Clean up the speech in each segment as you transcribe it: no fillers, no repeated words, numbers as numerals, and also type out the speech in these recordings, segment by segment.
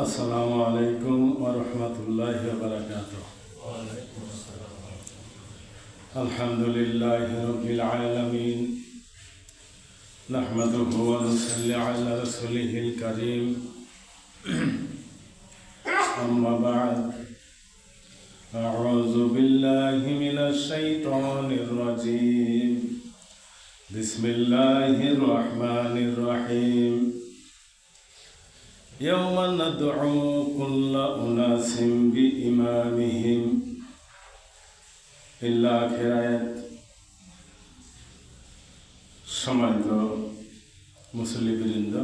আসসালামু আলাইকুম ওয়া রাহমাতুল্লাহি ওয়া বারাকাতুহু। আলহামদুলিল্লাহি রাব্বিল আলামিন নাহমাদুহু ওয়া নুসাল্লি আলা রাসূলিহিল কারীম আম্মা বা'দ আউযু বিল্লাহি মিনাশ শাইতানির রাজীম বিসমিল্লাহির রহমানির রহিম يوم ندعو كل أناس بإمامهم إلا آخিরাত। সম্মানিত মুসল্লিবৃন্দ,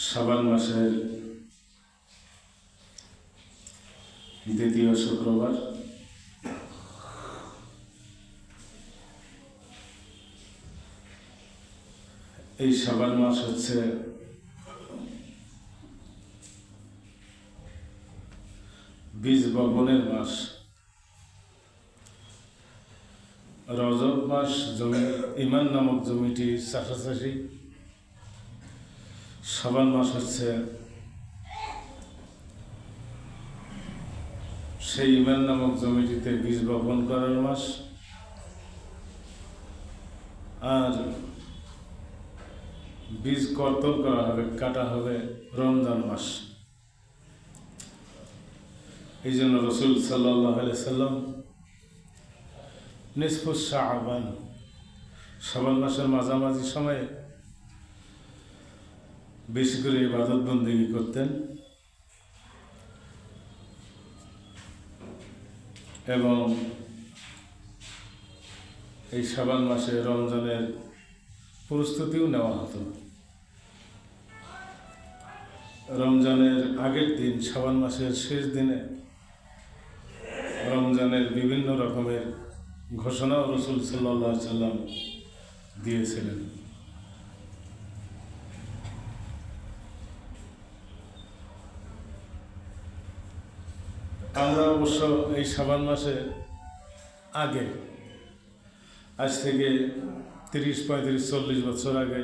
শাবান মাসের দ্বিতীয় শুক্রবার এই শাবান মাস হচ্ছে বীজ বপনের মাস। রজব মাস জমি ইমান নামক জমিটি চাষাচাষি, শাবান মাস হচ্ছে সেই ইমান নামক জমিটিতে বীজ বপন করার মাস। আর বীজ কর্তন করা হবে, কাটা হবে রমজান মাস। এই জন্য রসুল সাল্লাল্লাহু আলাইহি সাল্লাম নিসফুস শাবান, শাবান মাসের মাঝামাঝি সময়ে বেশি করে ইবাদত বন্দেগী করতেন এবং এই শাবান মাসে রমজানের প্রস্তুতিও নেওয়া হতো। রমজানের আগের দিন, শাবান মাসের শেষ দিনে রমজানের বিভিন্ন রকমের ঘোষণাও রসুল সাল্লাল্লাহু আলাইহি সাল্লাম দিয়েছিলেন। আমরা অবশ্য এই শাবান মাসে আগে, আজ থেকে 30, 35, 40 বছর আগে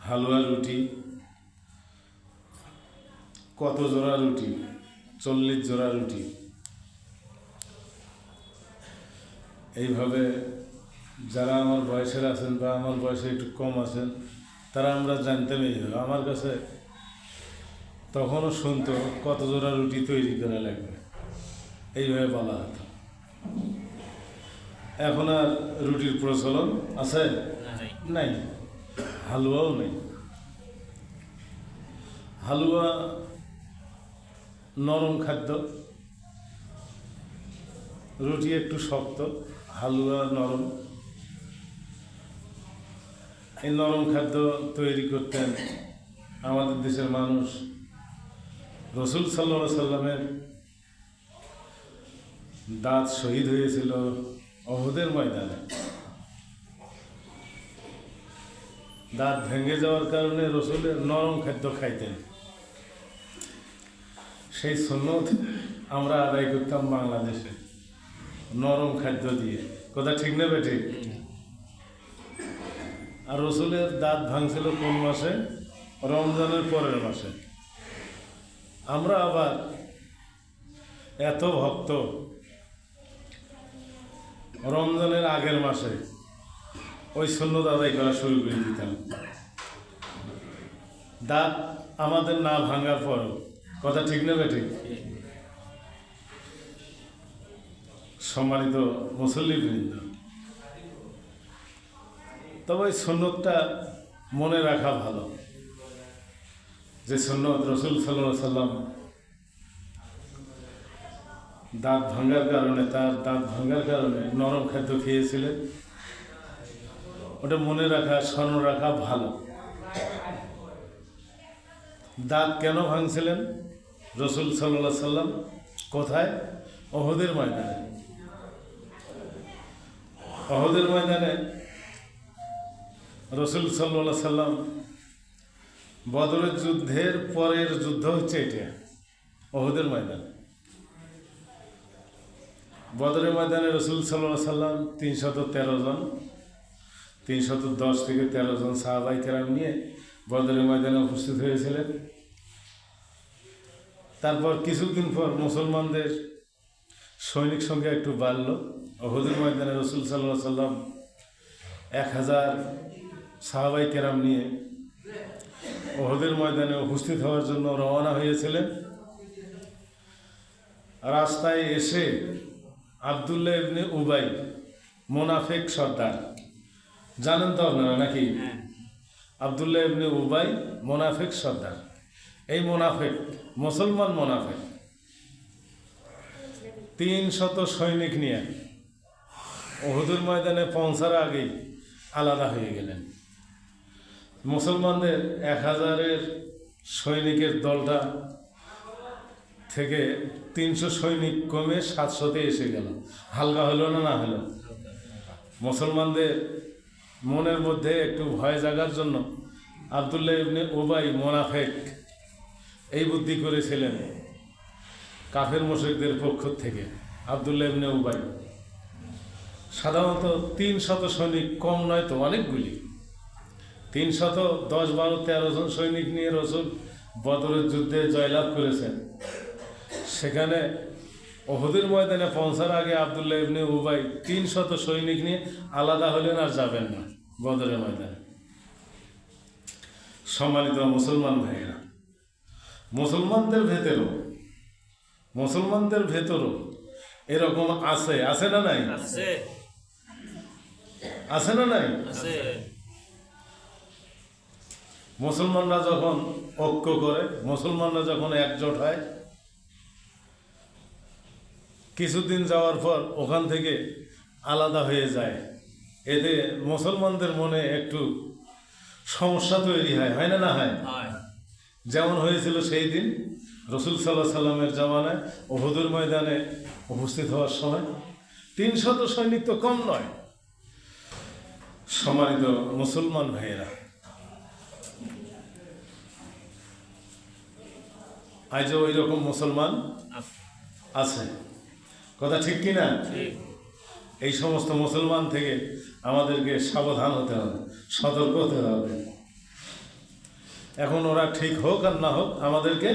হালুয়া রুটি, কত জোড়া রুটি, 40 জোড়া রুটি, এইভাবে যারা আমার বয়সের আছেন বা আমার বয়সে একটু কম আছেন তারা আমরা জানতাম। এইভাবে আমার কাছে তখনও শুনতো কত জোড়া রুটি তৈরি করা লাগবে, এইভাবে বলা হতো। এখন আর রুটির প্রচলন আছে? নাই। হালুয়াও নেই। হালুয়া নরম খাদ্য, রুটি একটু শক্ত, হালুয়া নরম। এই নরম খাদ্য তৈরি করতেন আমাদের দেশের মানুষ রসুল সাল্লাল্লাহু আলাইহি সাল্লামের দাঁত শহীদ হয়েছিল উহুদের ময়দানে। দাঁত ভেঙে যাওয়ার কারণে রসুলের নরম খাদ্য খাইতেন। সেই সুন্নত আমরা আদায় করতাম বাংলাদেশে নরম খাদ্য দিয়ে। কথা ঠিক না বেঠিক? আর রসুলের দাঁত ভাঙছিল কোন মাসে? রমজানের পরের মাসে। আমরা আবার এত ভক্ত, রমজানের আগের মাসে ওই সুন্নত আদায় করা শুরু করে দিতাম, দাঁত আমাদের না ভাঙার পরও। কথা ঠিক না বেঠিক? সম্মানিত মুসল্লিবৃন্দ, তবে ওই সুন্নতটা মনে রাখা ভালো, যে সুন্নত রসুল সাল্লাল্লাহু আলাইহি সাল্লাম দাঁত ভাঙার কারণে, তার দাঁত ভাঙার কারণে নরম খাদ্য খেয়েছিলেন। ওটা মনে রাখা, স্মরণ রাখা ভালো। দাঁত কেন ভাঙছিলেন রসুল সাল্লাল্লাহু আলাইহি সাল্লাম? কোথায়? উহুদের ময়দানে। উহুদের ময়দানে রসুল সাল্লাল্লাহু আলাইহি সাল্লাম, বদরের যুদ্ধের পরের যুদ্ধ হচ্ছে এটা, উহুদের ময়দানে। বদরের ময়দানে রসুল সাল্লাল্লাহু আলাইহি সাল্লাম 313 জন, 310 থেকে 13 জন সাহাবায়ে কেরাম নিয়ে বদরের ময়দানে উপস্থিত হয়েছিলেন। তারপর কিছুদিন পর মুসলমানদের সৈনিক সংখ্যা একটু বাড়ল। উহুদের ময়দানে রাসূল সাল্লাল্লাহু আলাইহি সাল্লাম 1000 সাহাবায়ে কেরাম নিয়ে উহুদের ময়দানে উপস্থিত হওয়ার জন্য রওনা হয়েছিলেন। রাস্তায় এসে আব্দুল্লাহ ইবনে উবাই, মুনাফিক সর্দার, জানেন তো আপনারা নাকি? আব্দুল্লাহ ইবনে উবাই মুনাফিক সর্দার। এই মুনাফিক, মুসলমান মুনাফিক, 300 সৈনিক নিয়ে উহুদের ময়দানে পৌঁছার আগেই আলাদা হয়ে গেলেন। মুসলমানদের 1000-এর সৈনিকের দলটা থেকে 300 সৈনিক কমে 700-তে এসে গেল। হালকা হলো না, না হলো? মুসলমানদের মনের মধ্যে একটু ভয় জাগার জন্য আব্দুল্লাহ ইবনে উবাই মুনাফিক এই বুদ্ধি করেছিলেন কাফের মুশরিকদের পক্ষ থেকে। আব্দুল্লাহ ইবনে উবাই সাধারণত 300 সৈনিক কম নয় তো, অনেকগুলি। 310, 12, 13 জন সৈনিক নিয়ে রাসূল বদরের যুদ্ধে জয়লাভ করেছেন। সেখানে উহুদের ময়দানে পৌঁছার আগে আব্দুল্লাহ ইবনে উবাই 300 সৈনিক নিয়ে আলাদা হলেন, আর যাবেন না বদরের ময়দানে। সম্মানিত মুসলমান ভাইয়েরা, মুসলমানদের ভেতরও এরকম আছে না নাই? আছে না নাই? মুসলমানরা যখন ঐক্য করে, মুসলমানরা যখন একজোট হয়, কিছুদিন যাওয়ার পর ওখান থেকে আলাদা হয়ে যায়, এতে মুসলমানদের মনে একটু সমস্যা তৈরি হয় না? না হয়? যেমন হয়েছিল সেই দিন রাসূল সাল্লাল্লাহু আলাইহি সাল্লামের জামানায় উহুদের ময়দানে উপস্থিত হওয়ার সময় 300 সৈনিক তো কম নয়। সম্মানিত মুসলমান ভাইয়েরা, আজও ওই রকম মুসলমান আছে, কথা ঠিক কিনা? এই সমস্ত মুসলমান থেকে আমাদেরকে সাবধান হতে হবে, সতর্ক হতে হবে। এখন ওরা ঠিক হোক আর না হোক, আমাদেরকে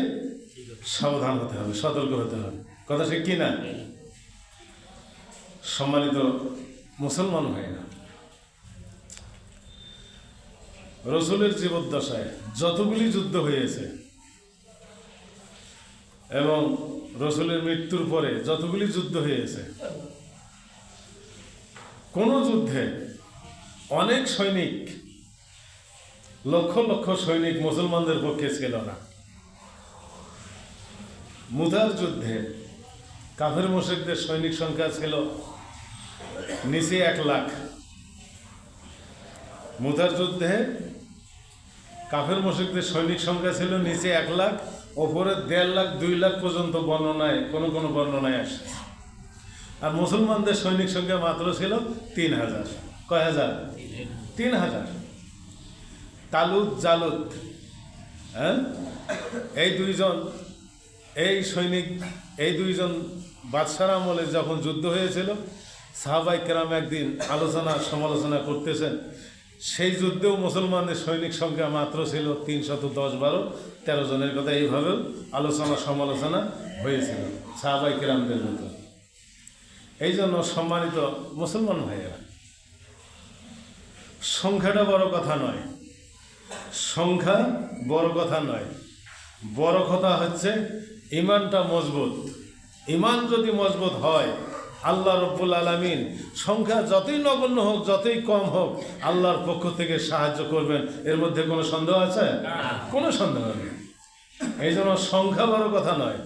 সাবধান হতে হবে, সতর্ক হতে হবে, কথা ঠিক কিনা? সম্মানিত মুসলমান ভাইরা, রাসূলের জীবদ্দশায় যতগুলি যুদ্ধ হয়েছে এবং রাসূলের মৃত্যুর পরে যতগুলি যুদ্ধ হয়েছে, কোন যুদ্ধে অনেক সৈনিক, লক্ষ লক্ষ সৈনিক মুসলমানদের পক্ষে ছিল না। মুতার যুদ্ধে কাফের মুশরিকদের সৈনিক সংখ্যা ছিল নিচে 1 লাখ। মুতার যুদ্ধে কাফের মুশরিকদের সৈনিক সংখ্যা ছিল নিচে 1 লাখ, ওপরে 1.5 লাখ 2 লাখ পর্যন্ত বর্ণনায়, কোনো বর্ণনায় আসে। আর মুসলমানদের সৈনিক সংখ্যা মাত্র ছিল 3000। কয় হাজার? 3000। তালুত জালুত, এই দুইজন বাদশার আমলে যখন যুদ্ধ হয়েছিল, সাহাবায়ে কেরাম একদিন সমালোচনা করতেছেন, সেই যুদ্ধেও মুসলমানদের সৈনিক সংখ্যা মাত্র ছিল 310, 12, 13 জনের কথা। এইভাবেও সমালোচনা হয়েছিল সাহাবায়ে কেরামদের ভিতর। এই জন্য সম্মানিত মুসলমান ভাইয়েরা, সংখ্যাটা বড় কথা নয়, বড় কথা হচ্ছে ঈমানটা মজবুত। ঈমান যদি মজবুত হয়, আল্লাহ রব্বুল আলামিন সংখ্যা যতই নগণ্য হোক, যতই কম হোক, আল্লাহর পক্ষ থেকে সাহায্য করবেন। এর মধ্যে কোনো সন্দেহ আছে? কোনো সন্দেহ নেই। এই জন্য সংখ্যা বড় কথা নয়,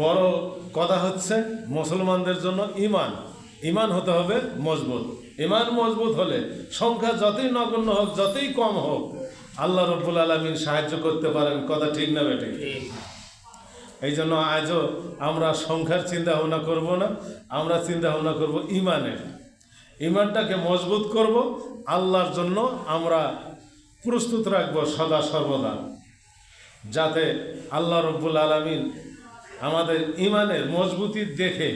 বড় কথা হচ্ছে মুসলমানদের জন্য ঈমান হতে হবে মজবুত। ঈমান মজবুত হলে সংখ্যা যতই নগণ্য হোক, যতই কম হোক, আল্লাহ রব্বুল আলামিন সাহায্য করতে পারেন। কথা ঠিক না বেটে? এই জন্য আজও আমরা সংখ্যার চিন্তা ভাবনা করব না, আমরা চিন্তা ভাবনা করব ঈমানের। ঈমানটাকে মজবুত করব, আল্লাহর জন্য আমরা প্রস্তুত রাখবো সদা সর্বদা, যাতে আল্লাহ রব্বুল আলামিন আমাদের ঈমানের মজবুতি দেখে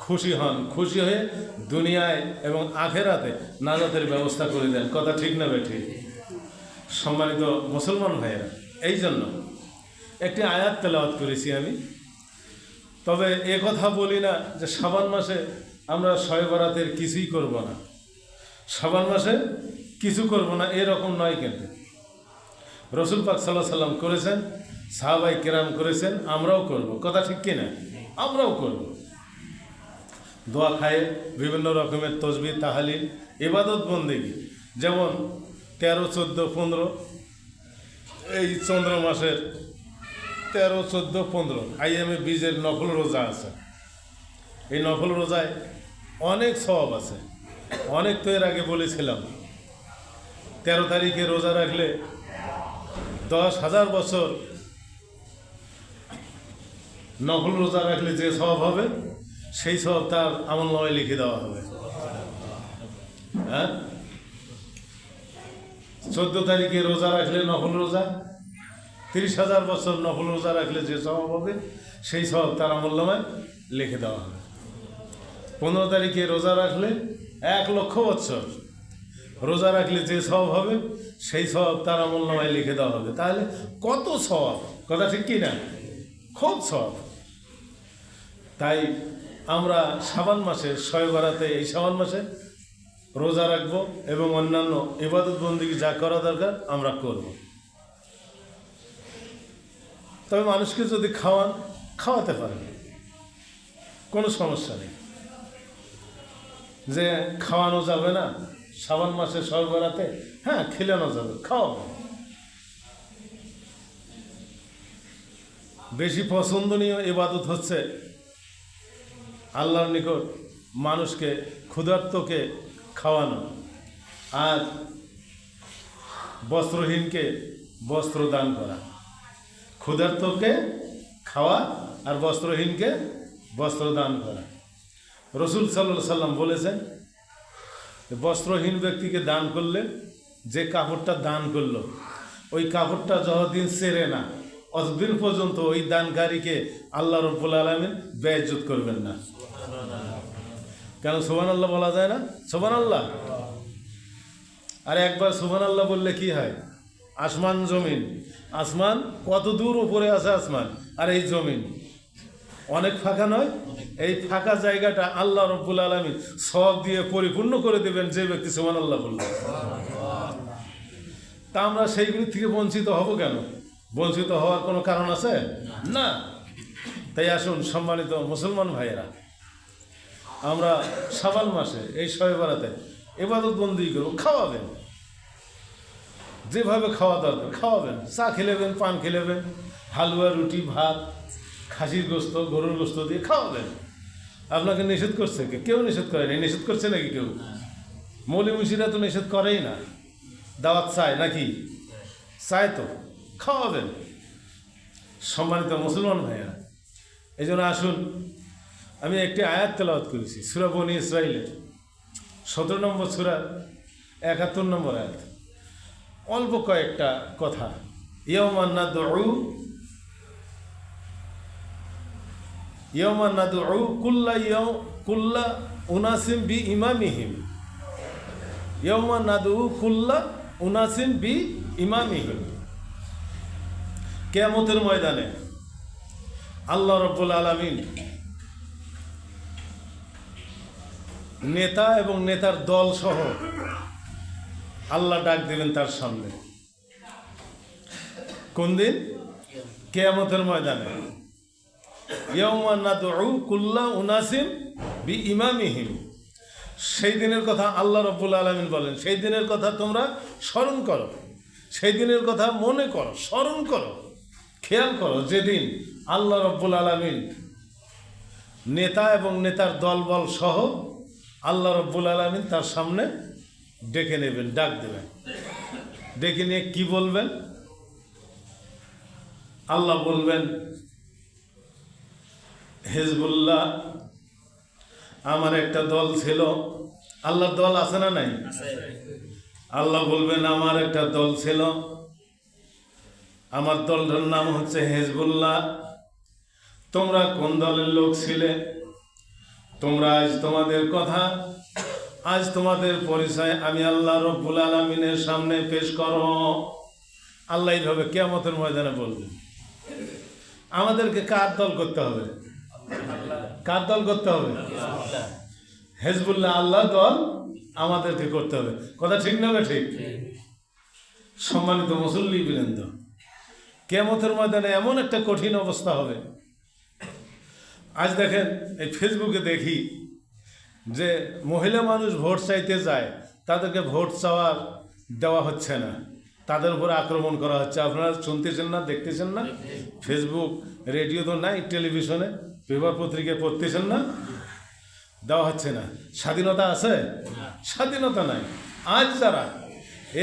খুশি হন, খুশি হয়ে দুনিয়ায় এবং আখেরাতে নাজাতের ব্যবস্থা করে দেন। কথা ঠিক না ঠিক? সম্মানিত মুসলমান ভাইয়েরা, এই জন্য একটি আয়াত তেলাওয়াত করেছি আমি। তবে এ কথা বলি না যে শাবান মাসে আমরা শবে বরাতের কিছুই করব না, শাবান মাসে কিছু করব না, এরকম নয়। কিন্তু রসুল পাক সাল্লাল্লাহু আলাইহি সাল্লাম করেছেন, সাহাবায়ে কেরাম করেছেন, আমরাও করব। কথা ঠিক কিনা? আমরাও করব। দোয়া খায়ে বিভিন্ন রকমের তসবিহ, তাহলিল, ইবাদত বন্দেগী, যেমন 13, 14, 15 এই চন্দ্র মাসের 13, 14, 15 আইএমএ বীজের নফল রোজা আছে। এই নফল রোজায় অনেক সওয়াব আছে। অনেক তো এর আগে বলেছিলাম, 13 তারিখে রোজা রাখলে 10,000 বছর নফল রোজা রাখলে যে সওয়াব হবে, সেই সওয়াব তার আমলনামায় লিখে দেওয়া হবে। হ্যাঁ, 14 তারিখে রোজা রাখলে নফল রোজা 30,000 বছর নফল রোজা রাখলে যে সওয়াব হবে, সেই সওয়াব তার আমলনামায় লিখে দেওয়া হবে। 15 তারিখে রোজা রাখলে 1,00,000 বছর রোজা রাখলে যে সওয়াব হবে, সেই সওয়াব তার আমলনামায় লিখে দেওয়া হবে। তাহলে কত সওয়াব! কথা ঠিক কি না? খুব সওয়াব। তাই আমরা শাবান মাসে, শবে বরাতে, এই শাবান মাসে রোজা রাখবো এবং অন্যান্য ইবাদত বন্দেগী যা করা দরকার আমরা করব। তবে মানুষকে যদি খাওয়াতে পারেন, কোনো সমস্যা নেই। যে খাওয়ানো যাবে না শাবান মাসে শবে বরাতে, হ্যাঁ খেলানো যাবে, খাওয়াবো। বেশি পছন্দনীয় ইবাদত হচ্ছে আল্লাহর নিকট মানুষকে, ক্ষুধার্তকে খাওয়ানো, আর বস্ত্রহীনকে বস্ত্র দান করা। ক্ষুধার্তকে খাওয়া আর বস্ত্রহীনকে বস্ত্র দান করা। রসুল সাল্লাল্লাহু আলাইহি সাল্লাম বলেছেন, বস্ত্রহীন ব্যক্তিকে দান করলে, যে কাপড়টা দান করলো, ওই কাপড়টা যতদিন ছেড়ে না, অতদিন পর্যন্ত ওই দানকারীকে আল্লাহ রাব্বুল আলামিন বেইজ্জত করবেন না। কেন সুবহানাল্লাহ বলা যায় না? সুবহানাল্লাহ। আর একবার সুবহানাল্লাহ বললে কি হয়? আসমান জমিন, আসমান কত দূর উপরে আছে আসমান, আর এই জমিন অনেক ফাঁকা নয়? এই ফাঁকা জায়গাটা আল্লাহ রাব্বুল আলামিন সওয়াব দিয়ে পরিপূর্ণ করে দেবেন যে ব্যক্তি সুবহানাল্লাহ বলবে। তা আমরা সেইগুলি থেকে বঞ্চিত হব কেন? বঞ্চিত হওয়ার কোনো কারণ আছে না। তাই আসুন সম্মানিত মুসলমান ভাইয়েরা, আমরা শাবান মাসে এই শবে বরাতে ইবাদত বন্দেগী করব। খাওয়াবেন, যেভাবে খাওয়া দরকার খাওয়াবেন। চা খেলেবেন, পান খেলেবেন, হালুয়া, রুটি, ভাত, খাসির গোস্ত, গরুর গোস্ত দিয়ে খাওয়াবেন। আপনাকে নিষেধ করছে কে? কেউ নিষেধ করেনি। নিষেধ করছে নাকি কেউ? মৌলী মুশিরা তো নিষেধ করেই না। দাওয়াত চায় নাকি? চায় তো, খাওয়াবেন। সম্মানিত মুসলমান ভাইয়া, এই জন্য আসুন, আমি একটি আয়াত তেলাওয়াত করেছি সূরা বনী ইসরাঈলের 17 নম্বর সূরা 71 নম্বর আয়াত। অল্প কয়েকটা কথা। ইয়াওমা নাদউ কুল্লা উনাসিম বি ইমামিহিম। ইয়াওমা নাদউ কুল্লা উনাসিম বি ইমামিহিম। কিয়ামতের ময়দানে আল্লাহ রাব্বুল আলামিন নেতা এবং নেতার দল সহ আল্লাহ ডাক দেবেন তার সামনে। কোন দিন? কিয়ামতের ময়দানে। ইয়াওমা নাদউ কুল্লা উনাসিম বি ইমামিহিম। সেই দিনের কথা আল্লাহ রাব্বুল আলামিন বলেন, সেই দিনের কথা তোমরা স্মরণ করো, সেই দিনের কথা মনে করো, স্মরণ করো, খেয়াল করো, যেদিন আল্লাহ রাব্বুল আলামিন নেতা এবং নেতার দলবল সহ আল্লাহ রাব্বুল আলামিন তার সামনে ডেকে নেবেন, ডাক দেবেন। ডেকে নিয়ে কি বলবেন? আল্লাহ বলবেন, হিজবুল্লাহ আমার একটা দল ছিল। আল্লাহর দল আছে না নাই? আল্লাহ বলবেন, আমার একটা দল ছিল, আমার দলটার নাম হচ্ছে হিজবুল্লাহ। তোমরা কোন দলের লোক ছিলে? তোমরা আজ তোমাদের কথা, আজ তোমাদের পরিচয় আমি আল্লাহ রব্বুল আলামিনের সামনে পেশ করো। আল্লাহ এইভাবে কিয়ামতের ময়দানে বলবেন। আমাদেরকে কার দল করতে হবে? কার দল করতে হবে? হেজবুল্লাহ আল্লাহ দল আমাদেরকে করতে হবে। কথা ঠিক না ঠিক? সম্মানিত মুসল্লিবৃন্দ, কিয়ামতের ময়দানে এমন একটা কঠিন অবস্থা হবে। আজ দেখেন, এই ফেসবুকে দেখি যে মহিলা মানুষ ভোট চাইতে যায়, তাদেরকে ভোট চাওয়ার দেওয়া হচ্ছে না, তাদের উপরে আক্রমণ করা হচ্ছে। আপনারা শুনতেছেন না, দেখতেছেন না? ফেসবুক, রেডিও তো নাই, টেলিভিশনে, পেপার পত্রিকায় পড়তেছেন না? দেওয়া হচ্ছে না। স্বাধীনতা আছে? স্বাধীনতা নাই। আজ যারা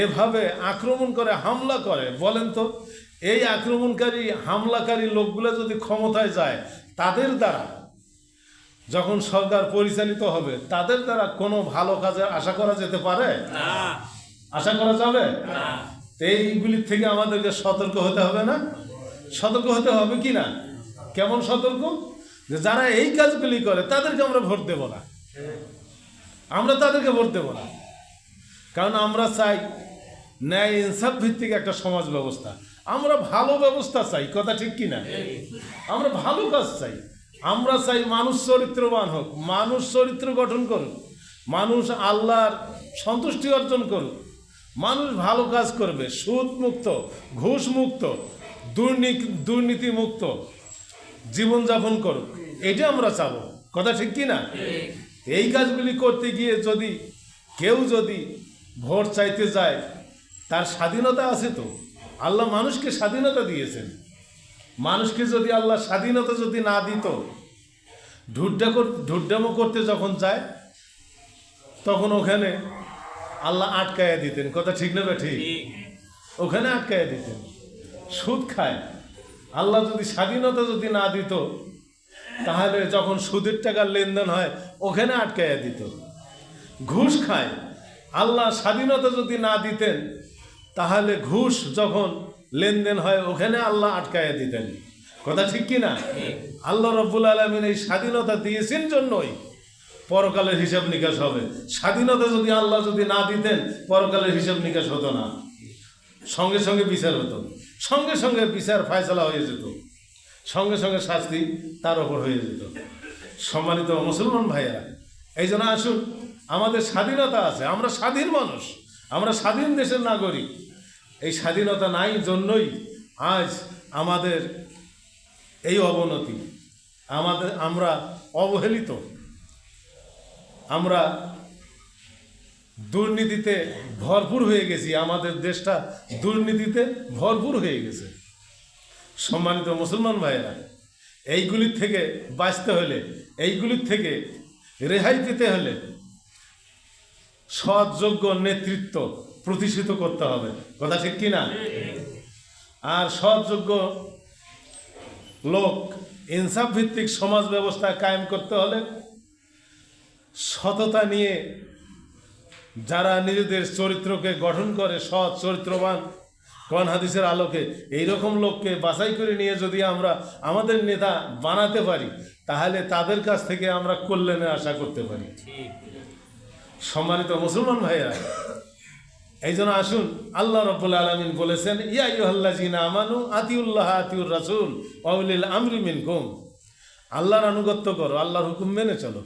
এভাবে আক্রমণ করে, হামলা করে, বলেন তো এই আক্রমণকারী হামলাকারী লোকগুলো যদি ক্ষমতায় যায়, তাদের দ্বারা যখন সরকার পরিচালিত হবে, তাদের দ্বারা কোনো ভালো কাজে আশা করা যেতে পারে? আশা করা যাবে? এইগুলির থেকে আমাদেরকে সতর্ক হতে হবে না? সতর্ক হতে হবে কি না? কেমন সতর্ক? যে যারা এই কাজগুলি করে তাদেরকে আমরা ভোট দেব না, আমরা তাদেরকে ভোট দেব না। কারণ আমরা চাই ন্যায় ইনসাফ ভিত্তিক একটা সমাজ ব্যবস্থা, আমরা ভালো ব্যবস্থা চাই। কথা ঠিক কি না? আমরা ভালো কাজ চাই। আমরা চাই মানুষ চরিত্রবান হোক, মানুষ চরিত্র গঠন করুক, মানুষ আল্লাহর সন্তুষ্টি অর্জন করুক, মানুষ ভালো কাজ করবে, সুদ মুক্ত, ঘুষ মুক্ত, দুর্নীতি মুক্ত জীবনযাপন করুক, এটা আমরা চাবো। কথা ঠিক কি না? এই কাজগুলি করতে গিয়ে যদি কেউ ভোট চাইতে যায়, তার স্বাধীনতা আছে তো। আল্লাহ মানুষকে স্বাধীনতা দিয়েছেন। মানুষকে যদি আল্লাহ স্বাধীনতা যদি না দিত, ঢুড্ডামো করতে যখন যায়, তখন ওখানে আল্লাহ আটকাইয়া দিতেন। কথা ঠিক না ঠিক? ওখানে আটকাইয়া দিতেন। সুদ খায়, আল্লাহ যদি স্বাধীনতা যদি না দিত, তাহলে যখন সুদের টাকার লেনদেন হয় ওখানে আটকাইয়া দিত। ঘুষ খায়, আল্লাহ স্বাধীনতা যদি না দিতেন, তাহলে ঘুষ যখন লেনদেন হয় ওখানে আল্লাহ আটকাইয়া দিতেন। কথা ঠিক কি না? আল্লাহ রব্বুল আলামিন এই স্বাধীনতা দিয়েছেন জন্যই পরকালের হিসাব নিকাশ হবে। স্বাধীনতা যদি আল্লাহ যদি না দিতেন, পরকালের হিসাব নিকাশ হতো না, সঙ্গে সঙ্গে বিচার হতো, সঙ্গে সঙ্গে বিচার ফায়সালা হয়ে যেত, সঙ্গে সঙ্গে শাস্তি তার ওপর হয়ে যেত। সম্মানিত মুসলমান ভাইয়েরা, এই জন্য আসুন, আমাদের স্বাধীনতা আছে, আমরা স্বাধীন মানুষ, আমরা স্বাধীন দেশের নাগরিক। এই স্বাধীনতা নাই জন্যই আজ আমাদের এই অবনতি, আমরা অবহেলিত, আমরা দুর্নীতিতে ভরপুর হয়ে গেছি, আমাদের দেশটা দুর্নীতিতে ভরপুর হয়ে গেছে। সম্মানিত মুসলমান ভাইয়েরা, এইগুলির থেকে বাঁচতে হলে, এইগুলির থেকে রেহাই পেতে হলে সৎ যোগ্য নেতৃত্ব প্রতিষ্ঠিত করতে হবে। কথা ঠিক কি না? আর সৎ যোগ্য লোক, ইনসাফ ভিত্তিক সমাজ ব্যবস্থা কায়েম করতে হলে সততা নিয়ে যারা নিজেদের চরিত্রকে গঠন করে, সৎ চরিত্রবান, কোরআন হাদিসের আলোকে এইরকম লোককে বাছাই করে নিয়ে যদি আমরা আমাদের নেতা বানাতে পারি, তাহলে তাদের কাছ থেকে আমরা কল্যাণের আশা করতে পারি। সম্মানিত মুসলমান ভাইয়েরা, এই জন্য আসুন, আল্লাহ রাব্বুল আলামিন বলেছেন, ইয়া আইয়ুহাল্লাযীনা আমানু আতিউল্লাহ আতিউর রাসূল ওয়া উলিল আমরি মিনকুম। আল্লাহর আনুগত্য করো, আল্লাহর হুকুম মেনে চলো,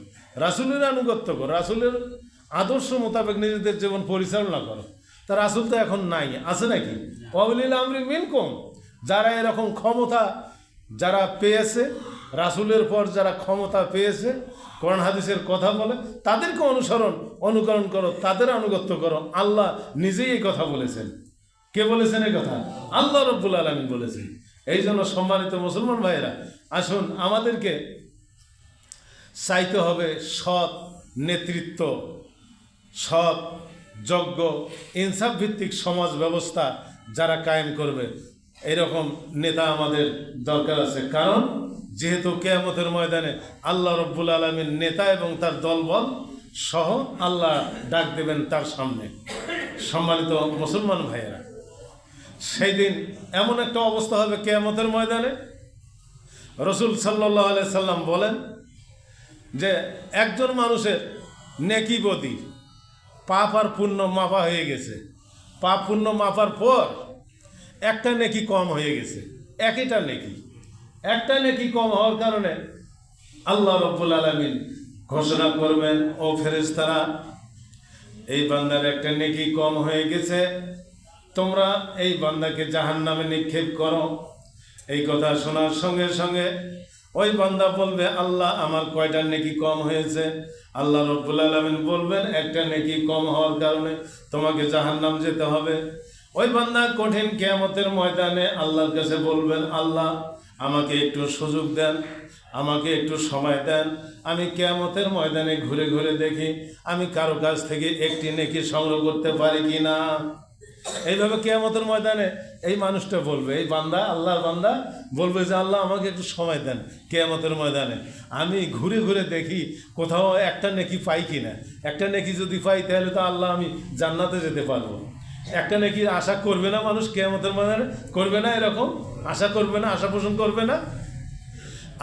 রাসূলের আনুগত্য করো, রাসূলের আদর্শ মোতাবেক নিজেদের জীবন পরিচালনা করো। তা রাসূল তো এখন নাই, আছে নাকি? ওয়া উলিল আমরি মিনকুম, যারা এরকম ক্ষমতা যারা পেয়েছে, রাসূলের পর যারা ক্ষমতা পেয়েছে, কোরআন হাদিসের কথা বলে, তাদেরকে অনুকরণ করো, তাদের আনুগত্য করো। আল্লাহ নিজেই এই কথা বলেছেন। কে বলেছেন এই কথা? আল্লাহ রাব্বুল আলামিন বলেছেন। এই জন্য সম্মানিত মুসলমান ভাইয়েরা, আসুন, আমাদেরকে চাইতে হবে সৎ নেতৃত্ব, সৎ যোগ্য ইনসাফ ভিত্তিক সমাজ ব্যবস্থা যারা কায়েম করবে, এরকম নেতা আমাদের দরকার আছে। কারণ যেহেতু কিয়ামতের ময়দানে আল্লাহ রাব্বুল আলামিন নেতা এবং তার দলবল সহ আল্লাহ ডাক দেবেন তার সামনে। সম্মানিত মুসলমান ভাইয়েরা, সেই দিন এমন একটা অবস্থা হবে কিয়ামতের ময়দানে, রাসূল সাল্লাল্লাহু আলাইহি সাল্লাম বলেন যে একজন মানুষের নেকি বদি পাপ আর পুণ্য মাপা হয়ে গেছে, পাপ পুণ্য মাপার পর একটা নেকি কম হয়ে গেছে, একটা নেকি কম হওয়ার কারণে আল্লাহ রাব্বুল আলামিন ঘোষণা করবেন, ও ফেরেশতারা, এই বান্দার একটা নেকি কম হয়ে গেছে, তোমরা এই বান্দাকে জাহান্নামে নিক্ষেপ করো। এই কথা শোনার সঙ্গে সঙ্গে ওই বান্দা বলবে, আল্লাহ আমার কয়টা নেকি কম হয়েছে? আল্লাহ রাব্বুল আলামিন বলবেন, একটা নেকি কম হওয়ার কারণে তোমাকে জাহান্নাম যেতে হবে। ওই বান্দা কঠিন কিয়ামতের ময়দানে আল্লাহর কাছে বলবেন, আল্লাহ আমাকে একটু সুযোগ দেন, আমাকে একটু সময় দেন, আমি কিয়ামতের ময়দানে ঘুরে ঘুরে দেখি আমি কারো কাছ থেকে একটি নেকি সংগ্রহ করতে পারি কি না। এইভাবে কিয়ামতের ময়দানে এই মানুষটা বলবে, এই বান্দা, আল্লাহর বান্দা বলবে যে আল্লাহ আমাকে একটু সময় দেন, কিয়ামতের ময়দানে আমি ঘুরে ঘুরে দেখি কোথাও একটা নেকি পাই কি না। একটা নেকি যদি পাই তাহলে তো আল্লাহ আমি জান্নাতে যেতে পারবো। একটা নেকির আশা করবে না মানুষ কিয়ামতের ময়দানে, করবে না, এরকম আশা করবে না, আশা পোষণ করবে না।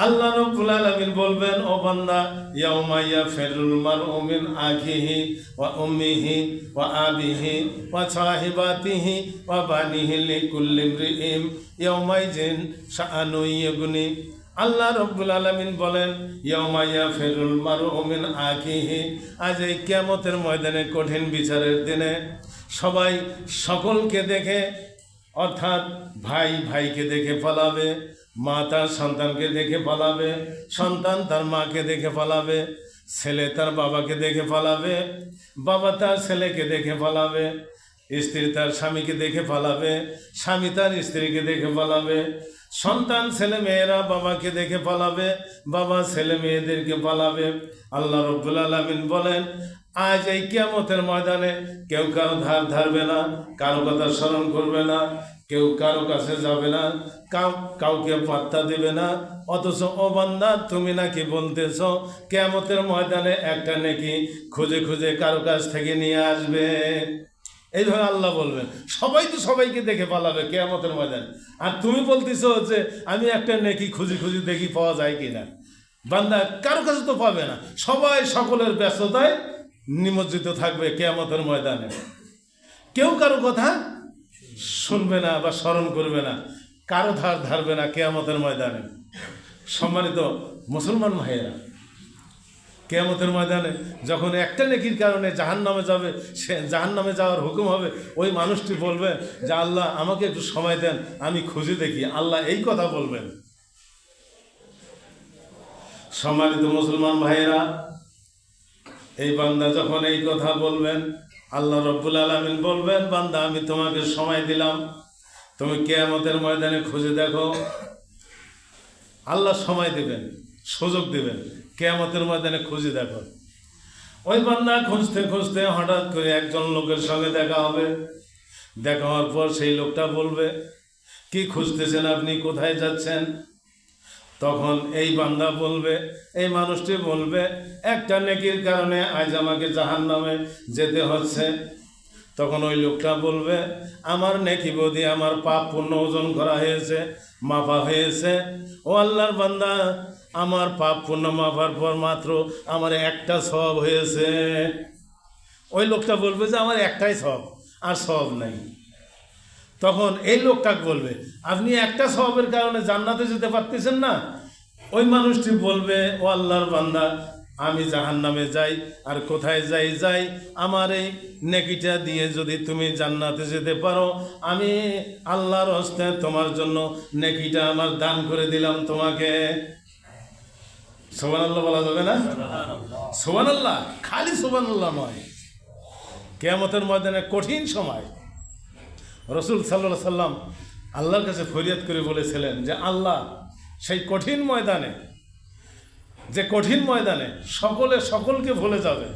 আল্লাহ রাব্বুল আলামিন বলবেন, ও বান্দা, ইয়াউমা ইয়াফিরুল মারউ মিন আখিহি ওয়া উম্মিহি ওয়া আবিহি ওয়া সাহিবাতিহি ওয়া বানিহি লিকুল্লি ইমরিইন ইয়াউমাইজিন শাআনু ইয়ুগনি। আল্লাহ রাব্বুল আলামিন বলেন, ইয়াউমা ইয়াফিরুল মারউ মিন আখিহি, আজ এই কিয়ামতের ময়দানে কঠিন বিচারের দিনে সবাই সকলকে দেখে, অর্থাৎ ভাই ভাইকে দেখে পালাবে, মা তার সন্তানকে দেখে পালাবে, সন্তান তার মাকে দেখে পালাবে, ছেলে তার বাবাকে দেখে পালাবে, বাবা তার ছেলেকে দেখে পালাবে, স্ত্রী তার স্বামীকে দেখে পালাবে, স্বামী তার স্ত্রীকে দেখে পালাবে, সন্তান ছেলে মেয়েরা বাবাকে দেখে পালাবে, বাবা ছেলে মেয়েদেরকে পালাবে। আল্লাহ রাব্বুল আলামিন বলেন, আজ এই কিয়ামতের ময়দানে কেউ কারো ধার ধারবে না, কারো কথা স্মরণ করবে না, কেউ কারো কাছে যাবে না, কাউকে পাত্তা দেবে না। অথচ ও বান্দা, তুমি নাকি বলতেছ কিয়ামতের ময়দানে একটা নেকি খুঁজে খুঁজে কারো কাছ থেকে নিয়ে আসবে। এইভাবে আল্লাহ বলবেন, সবাই তো সবাইকে দেখে পালাবে কিয়ামতের ময়দানে, আর তুমি বলতেছ যে আমি একটা নেকি খুঁজি খুঁজি দেখি পাওয়া যায় কিনা। বান্দা কারো কাছে তো পাবে না, সবাই সকলের ব্যস্ততায় নিমজ্জিত থাকবে কিয়ামতের ময়দানে, কেউ কারো কথা শুনবে না বা স্মরণ করবে না, কারো ধার ধারবে না কিয়ামতের ময়দানে। সম্মানিত মুসলমান ভাইয়েরা, কিয়ামতের ময়দানে যখন একটা নেকির কারণে জাহান্নামে যাবে, সে জাহান্নামে যাওয়ার হুকুম হবে, ওই মানুষটি বলবে যে আল্লাহ আমাকে একটু সময় দেন, আমি খুঁজে দেখি। আল্লাহ এই কথা বলবেন। সম্মানিত মুসলমান ভাইয়েরা, এই বান্দা যখন এই কথা বলবেন, আল্লাহ রাব্বুল আলামিন বলবেন, বান্দা আমি তোমাকে সময় দিলাম, তুমি কিয়ামতের ময়দানে খুঁজে দেখো। আল্লাহ সময় দেবেন, সুযোগ দেবেন, কিয়ামতের ময়দানে খুঁজে দেখো। ওই বান্দা খুঁজতে খুঁজতে হঠাৎ করে একজন লোকের সঙ্গে দেখা হবে। দেখা হওয়ার পর সেই লোকটা বলবে, কি খুঁজতেছেন আপনি, কোথায় যাচ্ছেন? তখন এই বান্দা বলবে, এই মানুষটি বলবে, একটা নেকির কারণে আজ আমাকে জাহান্নামে যেতে হচ্ছে। তখন ওই লোকটা বলবে, আমার নেকি বদি, আমার পাপ পুণ্য ওজন করা হয়েছে, মাপা হয়েছে। ও আল্লাহর বান্দা, আমার পাপ পুণ্য মাপার পর মাত্র আমার একটা সওয়াব হয়েছে। ওই লোকটা বলবে যে আমার একটাই সওয়াব, আর সওয়াব নাই। তখন এই লোকটাকে বলবে, আপনি একটা সওয়াবের কারণে জান্নাতে যেতে পারতেছেন না? ওই মানুষটি বলবে, ও আল্লাহর বান্দা, আমি জাহান্নামে যাই, আর কোথায় যাই, আমার এই নেকিটা দিয়ে যদি তুমি জান্নাতে যেতে পারো, আমি আল্লাহর হস্তে তোমার জন্য নেকিটা আমার দান করে দিলাম তোমাকে। সুবহানাল্লাহ বলা যাবে না? সুবহানাল্লাহ, খালি সুবহানাল্লাহ নয়, কিয়ামতের ময়দানে কঠিন সময় রাসূল সাল্লাল্লাহু আলাইহি সাল্লাম আল্লাহর কাছে ফরিয়াদ করে বলেছিলেন যে আল্লাহ, সেই কঠিন ময়দানে, যে কঠিন ময়দানে সকলকে ভুলে যাবে,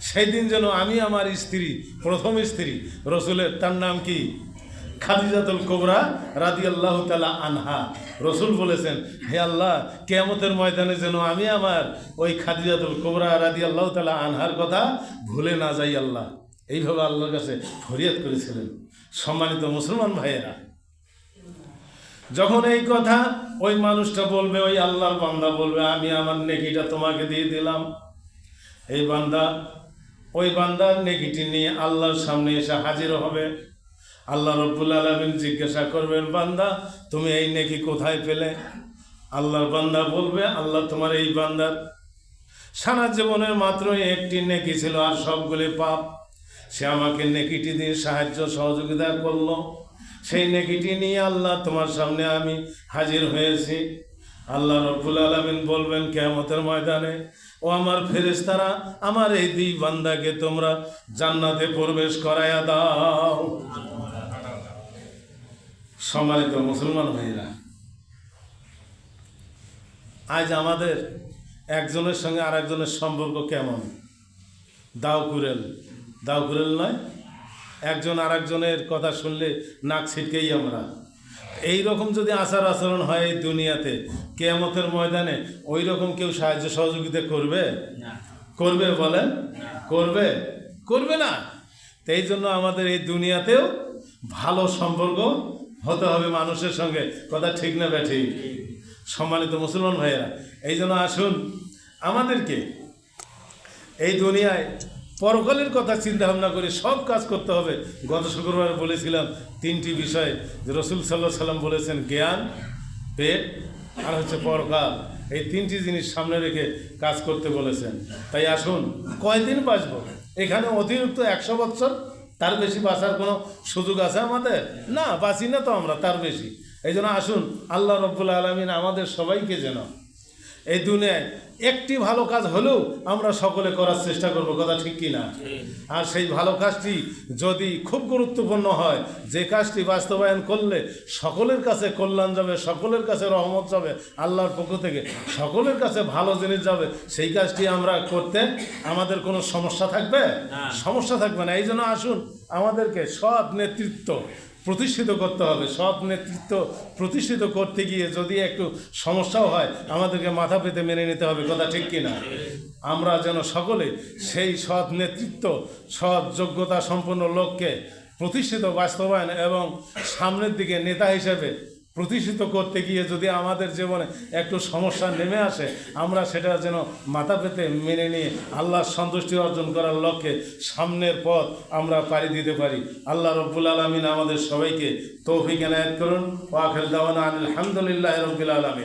সেই দিন যেন আমি আমার স্ত্রী, প্রথম স্ত্রী রসুলের, তার নাম কি? খাদিজাতুল কুবরা রাদিয়াল্লাহু তাআলা আনহা। রসুল বলেছেন, হে আল্লাহ, কিয়ামতের ময়দানে যেন আমি আমার ওই খাদিজাতুল কুবরা রাদিয়াল্লাহু তাআলা আনহার কথা ভুলে না যাই আল্লাহ। এইভাবে আল্লাহর কাছে ফরিয়াদ করেছিলেন। সম্মানিত মুসলমান ভাইয়েরা, যখন এই কথা ওই মানুষটা বলবে, ওই আল্লাহর বান্দা বলবে, আমি আমার নেকিটা তোমাকে দিয়ে দিলাম, এই বান্দা ওই বান্দার নেকিটি নিয়ে আল্লাহর সামনে এসে হাজির হবে। আল্লাহ রব্বুল আলামিন জিজ্ঞাসা করবেন, বান্দা তুমি এই নেকি কোথায় পেলে? আল্লাহর বান্দা বলবে, আল্লাহ তোমার এই বান্দার সারা জীবনের মাত্র একটি নেকি ছিল, আর সবগুলি পাপ। সে আমাকে নেকিটি দিয়ে সাহায্য সহযোগিতা করলো, সেই নেকিটি নিয়ে আল্লাহ তোমার সামনে আমি হাজির হয়েছি। আল্লাহ রব্বুল আলামিন বলবেন কিয়ামতের ময়দানে, ও আমার ফেরেশতারা, আমার এই দুই বান্দাকে তোমরা জান্নাতে প্রবেশ করায়া দাও। সম্মানিত মুসলমান ভাইরা, আজ আমাদের একজনের সঙ্গে আর একজনের সম্পর্ক কেমন? দাও কুরেল নয়, একজন আর একজনের কথা শুনলে নাক ছিটকেই আমরা। এই রকম যদি আচার আচরণ হয় এই দুনিয়াতে, কিয়ামতের ময়দানে ওই রকম কেউ সাহায্য সহযোগিতা করবে? করবে বলেন? করবে না। তো এই জন্য আমাদের এই দুনিয়াতেও ভালো সম্পর্ক হতে হবে মানুষের সঙ্গে। কথা ঠিক না ব্যাঠিক? সম্মানিত মুসলমান ভাইয়েরা, এই জন্য আসুন আমাদেরকে এই দুনিয়ায় পরকালের কথা চিন্তা ভাবনা করে সব কাজ করতে হবে। গত শুক্রবার বলেছিলাম তিনটি বিষয়, যে রাসূল সাল্লাল্লাহু আলাইহি সাল্লাম বলেছেন জ্ঞান, পেট আর হচ্ছে পরকাল। এই তিনটি জিনিস সামনে রেখে কাজ করতে বলেছেন। তাই আসুন, কয়দিন বাঁচব? এখানে অতিরিক্ত 100 বছর, তার বেশি বাঁচার কোনো সুযোগ আছে আমাদের? না, বাঁচি না তো আমরা তার বেশি। এই জন্য আসুন, আল্লাহ রব্বুল আলামিন আমাদের সবাইকে যেন এই দুনিয়ায় একটি ভালো কাজ হলেও আমরা সকলে করার চেষ্টা করব। কথা ঠিক কি না? আর সেই ভালো কাজটি যদি খুব গুরুত্বপূর্ণ হয়, যে কাজটি বাস্তবায়ন করলে সকলের কাছে কল্যাণ যাবে, সকলের কাছে রহমত যাবে, আল্লাহর পক্ষ থেকে সকলের কাছে ভালো জিনিস যাবে, সেই কাজটি আমরা করতে আমাদের কোনো সমস্যা থাকবে? সমস্যা থাকবে না। এই জন্য আসুন, আমাদেরকে সৎ নেতৃত্ব প্রতিষ্ঠিত করতে হবে। সৎ নেতৃত্ব প্রতিষ্ঠিত করতে গিয়ে যদি একটু সমস্যাও হয়, আমাদেরকে মাথা পেতে মেনে নিতে হবে। কথা ঠিক কিনা? আমরা যেন সকলে সেই সৎ নেতৃত্ব, সৎ যোগ্যতা সম্পন্ন লোককে প্রতিষ্ঠিত, বাস্তবায়ন এবং সামনের দিকে নেতা হিসেবে প্রতিষ্ঠিত করতে গিয়ে যদি আমাদের জীবনে একটু সমস্যা নেমে আসে, আমরা সেটা যেন মাথা পেতে মেনে নিয়ে আল্লাহর সন্তুষ্টি অর্জন করার লক্ষ্যে সামনের পথ আমরা পাড়ি দিতে পারি। আল্লাহ রব্বুল আলামিন আমাদের সবাইকে তৌফিক এনায়েত করুন। ওয়া আখির দাওয়ানা আলহামদুলিল্লাহি রাব্বিল আলামিন।